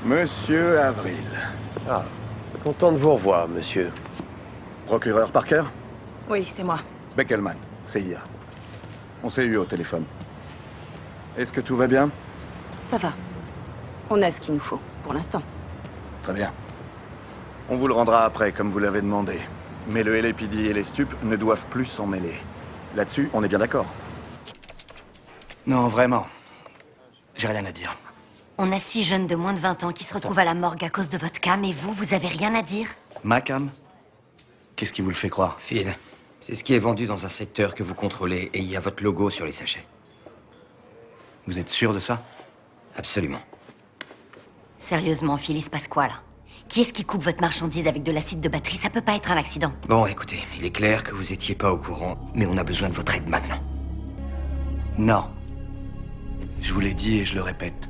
Monsieur Avril. Ah, content de vous revoir, monsieur. Procureur Parker? Oui, c'est moi. Beckelman, CIA. On s'est eu au téléphone. Est-ce que tout va bien? Ça va. On a ce qu'il nous faut, pour l'instant. Très bien. On vous le rendra après, comme vous l'avez demandé. Mais le LAPD et les stupes ne doivent plus s'en mêler. Là-dessus, on est bien d'accord? Non, vraiment. J'ai rien à dire. On a 6 jeunes de moins de 20 ans qui se retrouvent à la morgue à cause de votre cam, et vous avez rien à dire? Ma cam? Qu'est-ce qui vous le fait croire? Phil, c'est ce qui est vendu dans un secteur que vous contrôlez et il y a votre logo sur les sachets. Vous êtes sûr de ça? Absolument. Sérieusement, Phil, il se passe quoi, là? Qui est-ce qui coupe votre marchandise avec de l'acide de batterie? Ça peut pas être un accident. Bon, écoutez, il est clair que vous étiez pas au courant, mais on a besoin de votre aide maintenant. Non. Je vous l'ai dit et je le répète.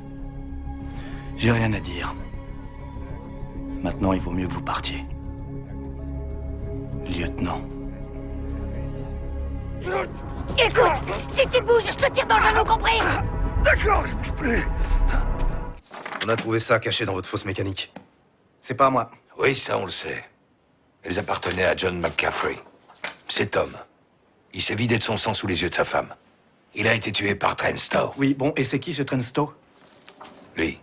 J'ai rien à dire. Maintenant, il vaut mieux que vous partiez. Lieutenant. Écoute, si tu bouges, je te tire dans le genou, compris? D'accord, je bouge plus. On a trouvé ça caché dans votre fosse mécanique. C'est pas moi. Oui, ça on le sait. Elles appartenaient à John McCaffrey. Cet homme, il s'est vidé de son sang sous les yeux de sa femme. Il a été tué par Trent Stowe. Oui, bon, et c'est qui ce Trent Stowe? Lui,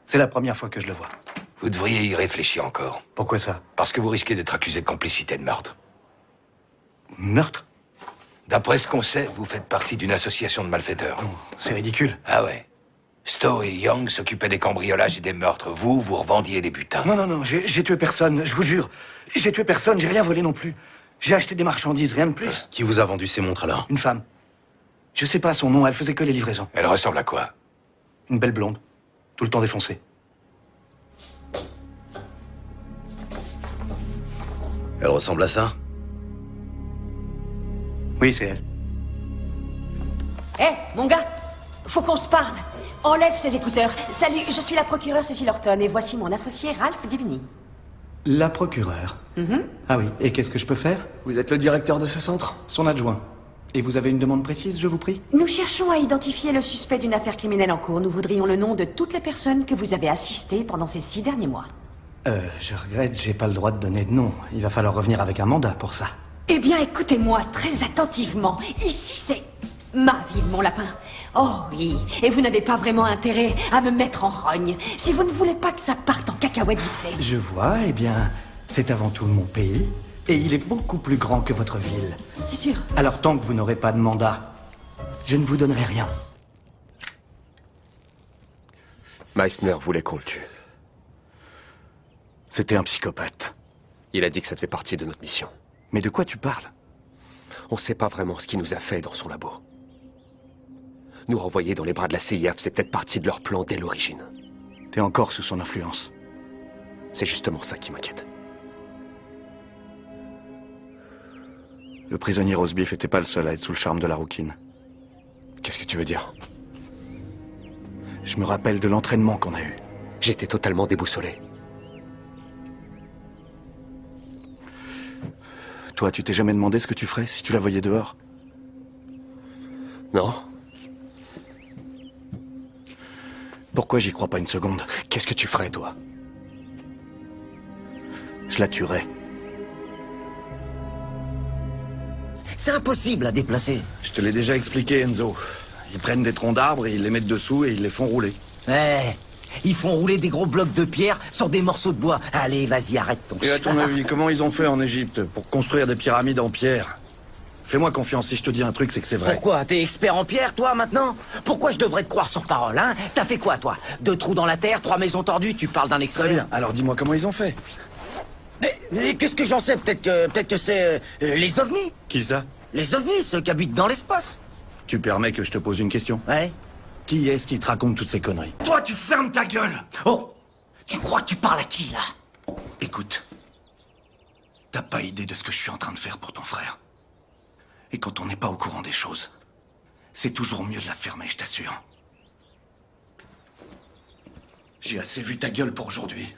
C'est la première fois que je le vois. vous devriez y réfléchir encore. Pourquoi ça? Parce que vous risquez d'être accusé de complicité de meurtre. Meurtre? D'après ce qu'on sait, vous faites partie d'une association de malfaiteurs. Non, c'est ridicule. Ah ouais. Stowe et Young s'occupaient des cambriolages et des meurtres. Vous revendiez les butins. Non, j'ai tué personne, je vous jure. J'ai tué personne, j'ai rien volé non plus. J'ai acheté des marchandises, rien de plus. Qui vous a vendu ces montres-là? Une femme. Je sais pas son nom, elle faisait que les livraisons. Elle ressemble à quoi? Une belle blonde. Tout le temps défoncée. Elle ressemble à ça? Oui, c'est elle. Hé, mon gars, faut qu'on se parle. Enlève ces écouteurs. Salut, je suis la procureure Cécile Horton et voici mon associé Ralph Dibny. La procureure. Ah oui, et qu'est-ce que je peux faire? Vous êtes le directeur de ce centre? Son adjoint. Et vous avez une demande précise, je vous prie? Nous cherchons à identifier le suspect d'une affaire criminelle en cours. Nous voudrions le nom de toutes les personnes que vous avez assistées pendant ces 6 derniers mois. Je regrette, j'ai pas le droit de donner de nom. Il va falloir revenir avec un mandat pour ça. Eh bien, écoutez-moi très attentivement. Ici, c'est ma ville, mon lapin. Oh oui, et vous n'avez pas vraiment intérêt à me mettre en rogne si vous ne voulez pas que ça parte en cacahuète vite fait. Je vois, eh bien, c'est avant tout mon pays, et il est beaucoup plus grand que votre ville. C'est sûr. Alors tant que vous n'aurez pas de mandat, je ne vous donnerai rien. Meissner voulait qu'on le tue. C'était un psychopathe. Il a dit que ça faisait partie de notre mission. Mais de quoi tu parles? On sait pas vraiment ce qu'il nous a fait dans son labo. Nous renvoyer dans les bras de la CIA, c'est peut-être partie de leur plan dès l'origine. T'es encore sous son influence. C'est justement ça qui m'inquiète. Le prisonnier Rosebeef était pas le seul à être sous le charme de la rouquine. Qu'est-ce que tu veux dire? Je me rappelle de l'entraînement qu'on a eu. J'étais totalement déboussolé. Toi, tu t'es jamais demandé ce que tu ferais si tu la voyais dehors? Non? Pourquoi j'y crois pas une seconde? Qu'est-ce que tu ferais, toi? Je la tuerais. C'est impossible à déplacer. Je te l'ai déjà expliqué, Enzo. Ils prennent des troncs d'arbres, et ils les mettent dessous et ils les font rouler. Ils font rouler des gros blocs de pierre sur des morceaux de bois. Allez, vas-y, arrête ton... Et à ton avis, comment ils ont fait en Égypte pour construire des pyramides en pierre? Fais-moi confiance, si je te dis un truc, c'est que c'est vrai. Pourquoi? T'es expert en pierre, toi, maintenant? Pourquoi je devrais te croire sur parole, hein? T'as fait quoi, toi? 2 trous dans la terre, 3 maisons tordues, tu parles d'un expert? Très bien, alors dis-moi comment ils ont fait. Mais qu'est-ce que j'en sais? Peut-être que c'est... les ovnis? Qui ça? Les ovnis, ceux qui habitent dans l'espace. Tu permets que je te pose une question? Ouais. Qui est-ce qui te raconte toutes ces conneries? Toi, tu fermes ta gueule! Oh! Tu crois que tu parles à qui, là? Écoute, t'as pas idée de ce que je suis en train de faire pour ton frère. Et quand on n'est pas au courant des choses, c'est toujours mieux de la fermer, je t'assure. J'ai assez vu ta gueule pour aujourd'hui.